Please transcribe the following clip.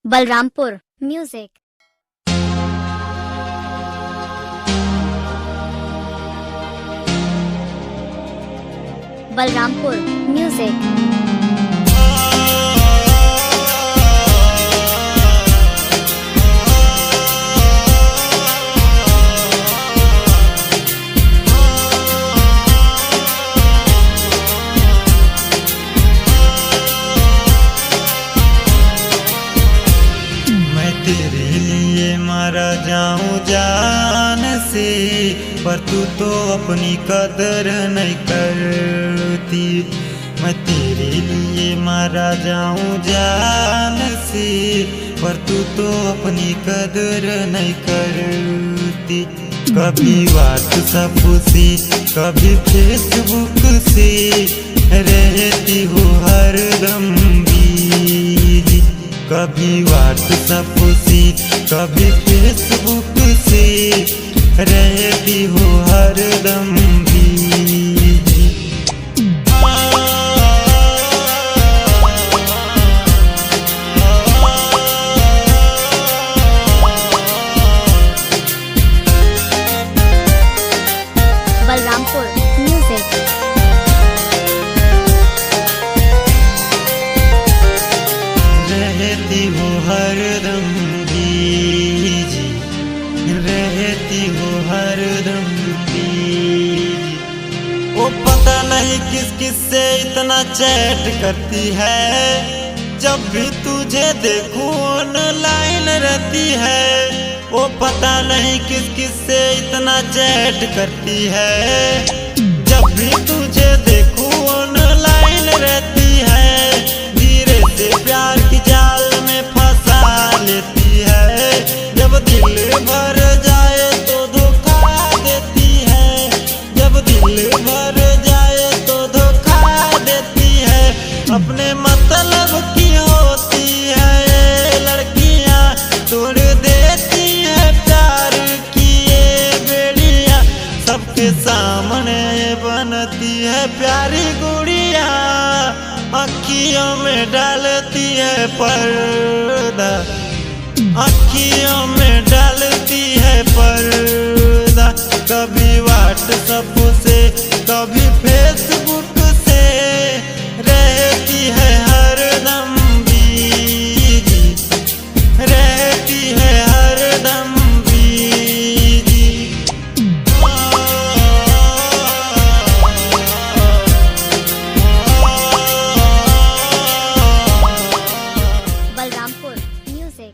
Balrampur music. Balrampur music. तेरे लिए मारा जाऊं जान से, पर तू तो अपनी कदर नहीं करती। मैं तेरे लिए मारा जाऊं जान से, पर तू तो अपनी कदर नहीं करती। कभी व्हाट्सएप से कभी फेसबुक से रहती हो हरदम बिजी। कभी व्हाट्सएप से कभी फेसबुक से रहती हो हरदम बिजी। बलरामपुर म्यूजिक। रहती हो हरदम बिजी, रहती हो हरदम बिजी। वो पता नहीं किस किस से इतना चैट करती है, जब भी तुझे देखूं ऑनलाइन रहती है। वो पता नहीं किस किस से इतना चैट करती है, जब भी तुझे देखूं ऑनलाइन रहती है। धीरे से प्यार की जाल में फंसा लेती है, जब दिल भर जाए तो धोखा देती है। जब दिल भर जाए तो धोखा देती है। अपने मतलब की होती है ये लड़कियां, तोड़ देती है प्यार की ये बेड़ियां। सबके सामने बनती है प्यारी गुड़िया, अखियों में डालती है पर्दा, अखियों में डालती है पर्दा। कभी व्हाट्सएप से कभी फेसबुक से रहती है हरदम बिजी, रहती है हरदम बिजी। बलरामपुर म्यूजिक।